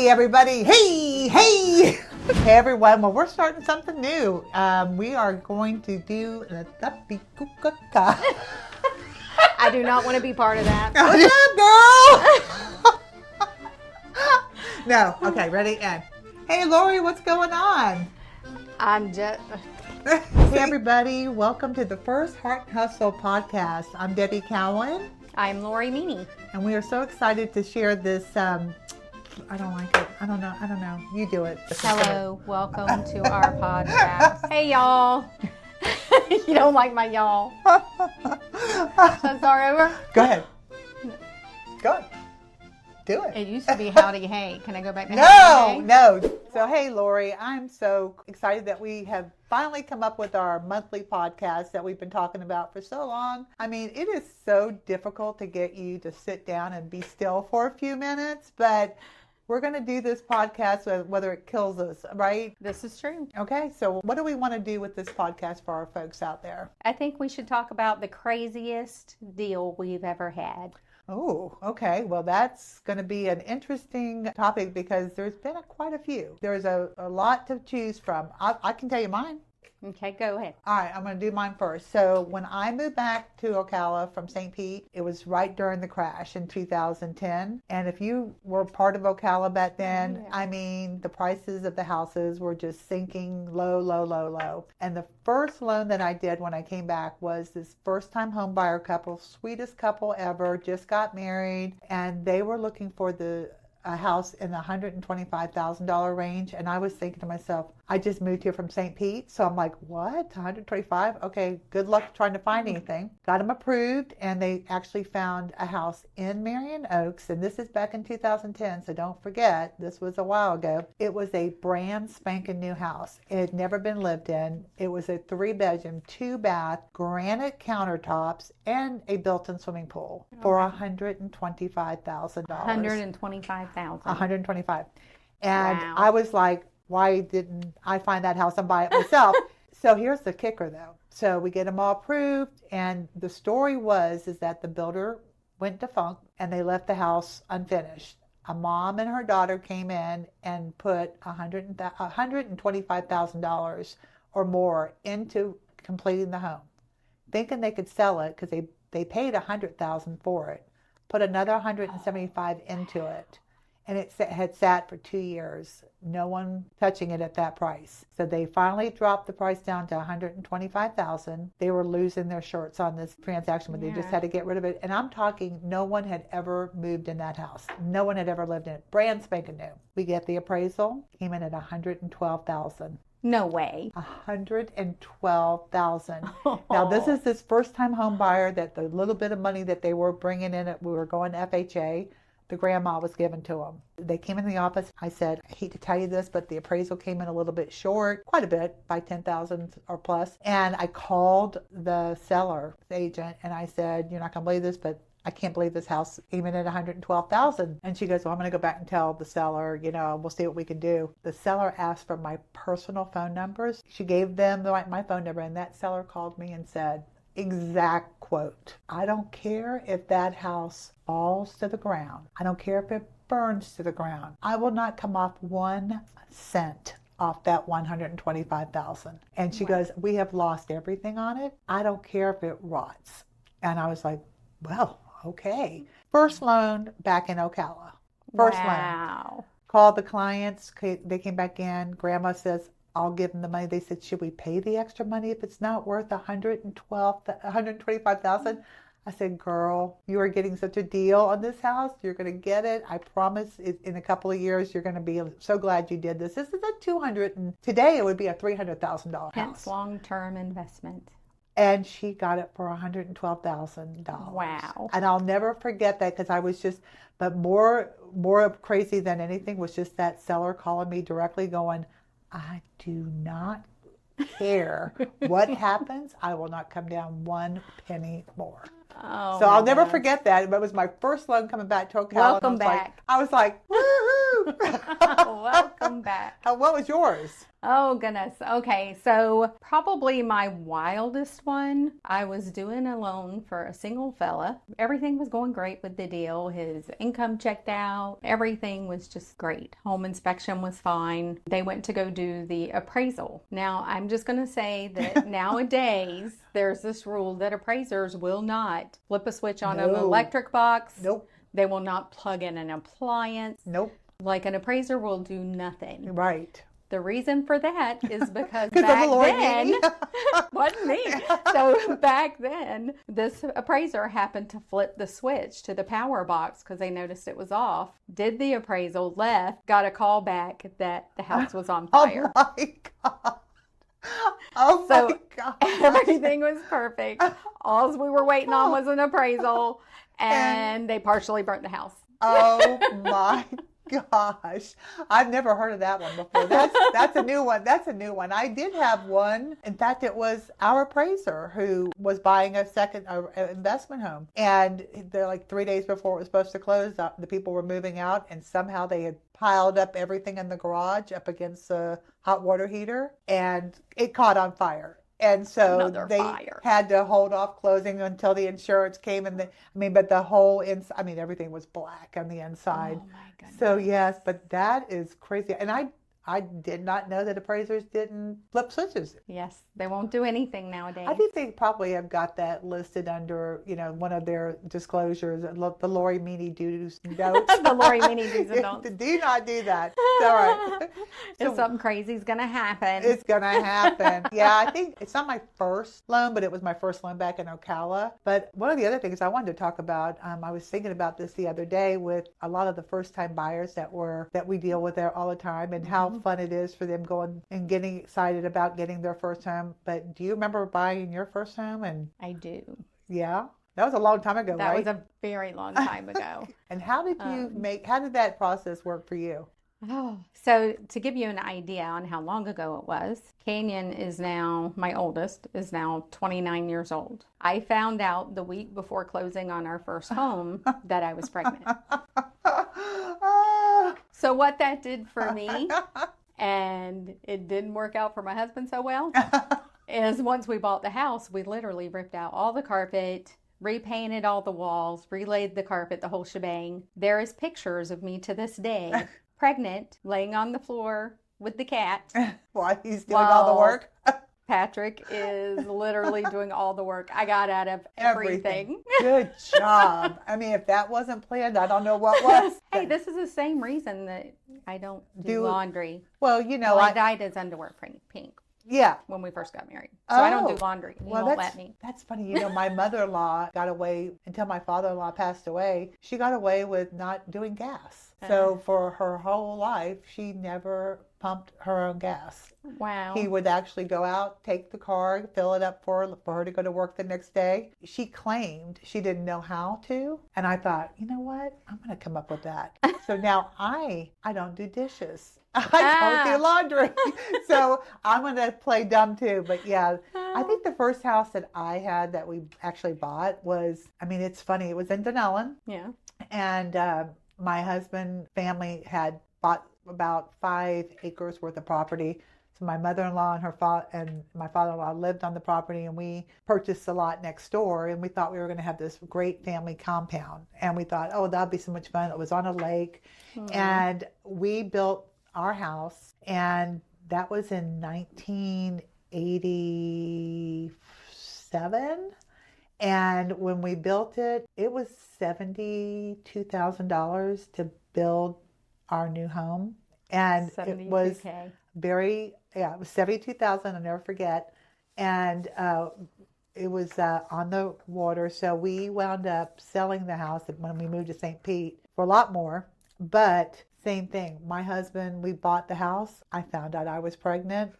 Hey everybody, hey! Hey everyone, well we're starting something new. We are going to do the Tuppy Kukuka. I do not want to be part of that. What's up, girl? No, okay, ready, and hey Lori, what's going on? I'm just... Hey everybody, welcome to the first Heart and Hustle podcast. I'm Debbie Cowen. I'm Lori Meany. And we are so excited to share this, I don't like it. I don't know. You do it. Hello, welcome to our podcast. Hey y'all. You don't like my y'all. Should I start over? Go ahead. Do it. It used to be howdy hey. Can I go back to howdy hey? No. So hey Lori, I'm so excited that we have finally come up with our monthly podcast that we've been talking about for so long. I mean, it is so difficult to get you to sit down and be still for a few minutes, but we're going to do this podcast whether it kills us, right? This is true. Okay, so what do we want to do with this podcast for our folks out there? I think we should talk about the craziest deal we've ever had. Oh, okay. Well, that's going to be an interesting topic because there's been quite a few. There's a lot to choose from. I can tell you mine. Okay, go ahead. All right, I'm going to do mine first. So when I moved back to Ocala from St. Pete, it was right during the crash in 2010. And if you were part of Ocala back then, I mean, the prices of the houses were just sinking low. And the first loan that I did when I came back was this first-time home buyer couple, sweetest couple ever, just got married, and they were looking for a house in the $125,000 range. And I was thinking to myself, I just moved here from St. Pete. So I'm like, what? 125? Okay, good luck trying to find anything. Got them approved, and they actually found a house in Marion Oaks. And this is back in 2010. So don't forget, this was a while ago. It was a brand spanking new house. It had never been lived in. It was a 3-bedroom, 2-bath, granite countertops, and a built-in swimming pool for $125,000. $125,000. And wow. I was like, why didn't I find that house and buy it myself? So here's the kicker though. So we get them all approved, and the story is that the builder went defunct and they left the house unfinished. A mom and her daughter came in and put $125,000 or more into completing the home, thinking they could sell it because they paid $100,000 for it, put another $175,000 into it. And it had sat for 2 years, no one touching it at that price. So they finally dropped the price down to $125,000. They were losing their shirts on this transaction, but they just had to get rid of it. And I'm talking, no one had ever moved in that house. No one had ever lived in it. Brand spanking new. We get the appraisal, came in at $112,000. No way. $112,000. Now this is this first-time home buyer that the little bit of money that they were bringing in, we were going to FHA. The grandma was given to them. They came in the office. I said, I hate to tell you this, but the appraisal came in a little bit short, quite a bit, by $10,000 or plus. And I called the seller agent and I said, you're not going to believe this, but I can't believe this house came in at $112,000. And she goes, well, I'm going to go back and tell the seller, we'll see what we can do. The seller asked for my personal phone numbers. She gave them my phone number, and that seller called me and said, exact quote, I don't care if that house falls to the ground. I don't care if it burns to the ground. I will not come off 1 cent off that $125,000. And she goes, we have lost everything on it. I don't care if it rots. And I was like, well, okay. First loan back in Ocala. First loan. Called the clients. They came back in. Grandma says, I'll give them the money. They said, should we pay the extra money if it's not worth $125,000? I said, girl, you are getting such a deal on this house. You're going to get it. I promise in a couple of years, you're going to be so glad you did this. This is a today it would be a $300,000 house. Hence long-term investment. And she got it for $112,000. Wow. And I'll never forget that because I was but more crazy than anything was just that seller calling me directly going, I do not care what happens. I will not come down 1 penny more. Oh, so I'll never forget that. It was my first loan coming back to Ocala. Welcome back. I was like, woohoo! Welcome back. What was yours? Oh, goodness. Okay, so probably my wildest one, I was doing a loan for a single fella. Everything was going great with the deal. His income checked out. Everything was just great. Home inspection was fine. They went to go do the appraisal. Now, I'm just going to say that nowadays, there's this rule that appraisers will not flip a switch on an electric box. Nope. They will not plug in an appliance. Nope. Like an appraiser will do nothing. Right. The reason for that is because Because back of the Lord then, Meany. wasn't me. So back then, this appraiser happened to flip the switch to the power box because they noticed it was off, did the appraisal, left, got a call back that the house was on fire. Oh my God. Oh So my God. everything was perfect. All we were waiting on was an appraisal, and they partially burnt the house. Oh my gosh. I've never heard of that one before. That's a new one. That's a new one. I did have one. In fact, it was our appraiser who was buying a second investment home. And they're like 3 days before it was supposed to close, the people were moving out, and somehow they had piled up everything in the garage up against the hot water heater, and it caught on fire. And so they had to hold off closing until the insurance came. And but the whole inside, everything was black on the inside. Oh my goodness. So yes, but that is crazy. And I did not know that appraisers didn't flip switches. Yes, they won't do anything nowadays. I think they probably have got that listed under, one of their disclosures, the Lori Meany do's notes. The Lori Meany do's and don'ts. Do not do that. It's all right. If something crazy is going to happen. It's going to happen. Yeah, I think it's not my first loan, but it was my first loan back in Ocala. But one of the other things I wanted to talk about, I was thinking about this the other day with a lot of the first-time buyers that we deal with there all the time, and how fun it is for them going and getting excited about getting their first home. But do you remember buying your first home? And I do. Yeah, that was a long time ago, that right? Was a very long time ago. And how did how did that process work for you? Oh, so to give you an idea on how long ago it was, Canyon is now, my oldest, is now 29 years old. I found out the week before closing on our first home that I was pregnant. So what that did for me, and it didn't work out for my husband so well, is once we bought the house, we literally ripped out all the carpet, repainted all the walls, relaid the carpet, the whole shebang. There is pictures of me to this day, pregnant, laying on the floor with the cat. While he's doing all the work. Patrick is literally doing all the work. I got out of everything. Good job. If that wasn't planned, I don't know what was. Hey, this is the same reason that I don't do laundry. Well, I dyed his underwear pink. Yeah. When we first got married. So I don't do laundry. He won't let me. That's funny. My mother-in-law got away, until my father-in-law passed away, she got away with not doing gas. So for her whole life, she never pumped her own gas. Wow. He would actually go out, take the car, fill it up for her to go to work the next day. She claimed she didn't know how to. And I thought, you know what? I'm going to come up with that. So now I don't do dishes. I don't do laundry. So I'm going to play dumb too. But yeah, I think the first house that I had that we actually bought was, it's funny. It was in Dunellen. Yeah. And my husband family had bought about 5 acres worth of property. So my mother-in-law and my father-in-law lived on the property, and we purchased a lot next door, and we thought we were going to have this great family compound. And we thought, that'd be so much fun. It was on a lake. And we built our house, and that was in 1987. And when we built it, it was $72,000 to build our new home. And it was it was $72,000, I'll never forget. And it was on the water. So we wound up selling the house when we moved to St. Pete for a lot more. But same thing. My husband, we bought the house. I found out I was pregnant.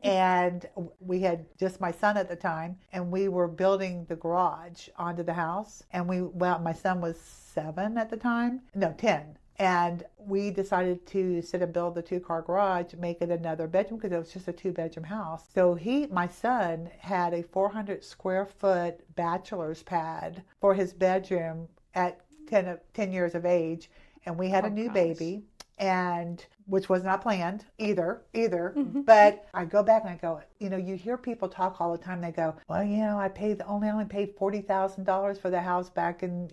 And we had just my son at the time, and we were building the garage onto the house. And my son was 7 at the time. No, 10. And we decided to, instead of build the 2-car garage, make it another bedroom, because it was just a 2-bedroom house. So my son had a 400 square foot bachelor's pad for his bedroom at 10 years of age. And we had a new baby. and which was not planned either. Mm-hmm. But I go back and I go, you hear people talk all the time. They go, well, I only paid $40,000 for the house back, and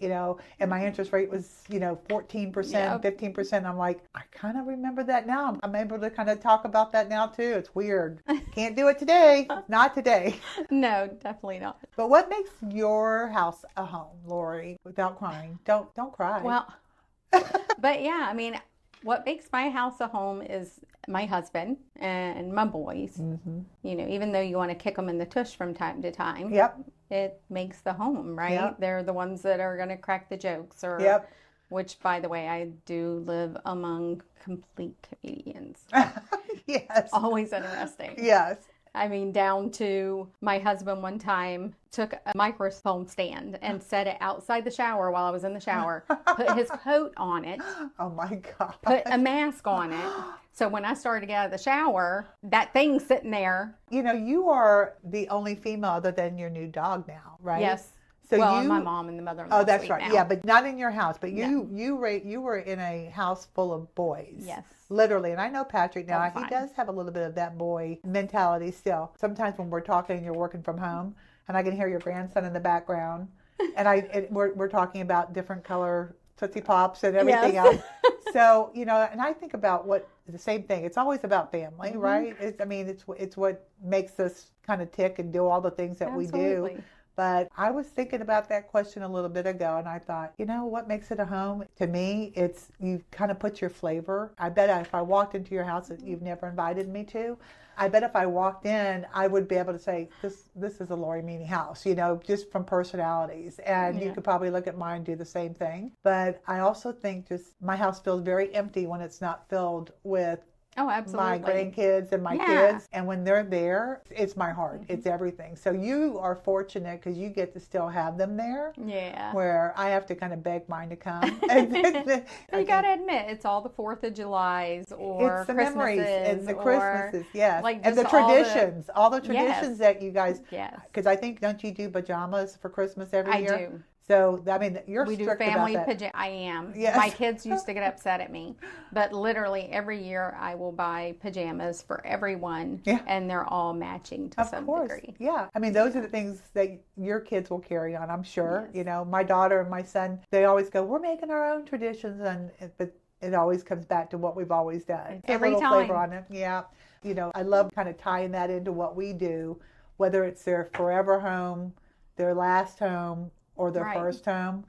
my interest rate was 14%, 15%. I'm like, I kind of remember that now. I'm able to kind of talk about that now too. It's weird. Can't do it today. Not today. No, definitely not. But what makes your house a home, Lori? Without crying, don't cry. Well, but yeah, I mean, what makes my house a home is my husband and my boys. Mm-hmm. Even though you want to kick them in the tush from time to time, Yep. It makes the home, right? Yep. They're the ones that are going to crack the jokes, or Yep. which, by the way, I do live among complete comedians. Yes. Always interesting. Yes. I mean, down to my husband one time took a microphone stand and set it outside the shower while I was in the shower, put his coat on it. Oh my God. Put a mask on it. So when I started to get out of the shower, that thing's sitting there. You are the only female other than your new dog now, right? Yes. So well, my mom and the mother-in-law. Oh, that's right. Now. Yeah, but not in your house. But No. you were in a house full of boys. Yes. Literally. And I know Patrick now, All he fine. does have a little bit of that boy mentality still. Sometimes when we're talking and you're working from home and I can hear your grandson in the background and we're talking about different color Tootsie Pops and everything Yes. else. So, and I think about the same thing. It's always about family, Mm-hmm. right? It's what makes us kind of tick and do all the things that we do. Absolutely. But I was thinking about that question a little bit ago, and I thought, what makes it a home? To me, it's you kind of put your flavor. I bet if I walked into your house that you've never invited me to, I bet if I walked in, I would be able to say, this is a Lori Meany house, just from personalities. And you could probably look at mine and do the same thing. But I also think just my house feels very empty when it's not filled with Oh, absolutely. my grandkids and my kids. And when they're there, it's my heart. It's everything. So you are fortunate because you get to still have them there. Yeah. Where I have to kind of beg mine to come. You got to admit, it's all the 4th of Julys or it's the Christmases. memories and the or, Christmases, yes. like, and the just all the- traditions, all the traditions that you guys, Yes. because I think, don't you do pajamas for Christmas every year? I do. So, you're We do strict family about that. pajamas. I am. Yes. My kids used to get upset at me, but literally every year I will buy pajamas for everyone, and they're all matching to some degree. Yeah. Those are the things that your kids will carry on, I'm sure. Yes. My daughter and my son, they always go, we're making our own traditions, but it always comes back to what we've always done. Every a little time. flavor on it. Yeah. I love kind of tying that into what we do, whether it's their forever home, their last home, or their first home,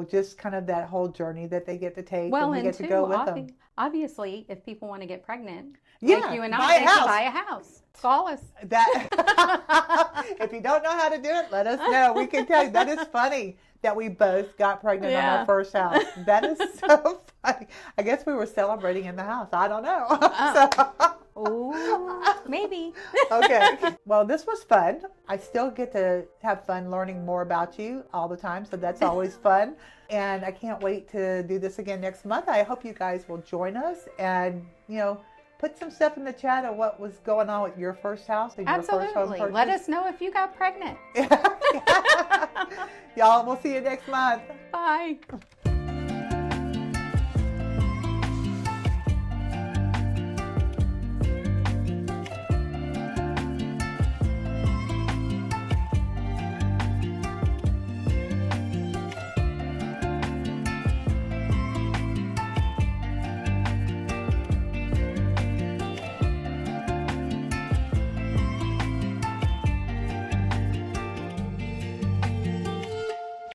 just kind of that whole journey that they get to take and we get to go with them. Obviously, if people want to get pregnant, like you and buy I, they can buy a house. Call us. If you don't know how to do it, let us know. We can tell you. That is funny that we both got pregnant on our first house. That is so funny. I guess we were celebrating in the house. I don't know. Ooh, maybe. Okay. Well, this was fun. I still get to have fun learning more about you all the time, so that's always fun. And I can't wait to do this again next month. I hope you guys will join us and, put some stuff in the chat of what was going on with your first house and your first home Absolutely. purchase. Let us know if you got pregnant. Y'all, we'll see you next month. Bye.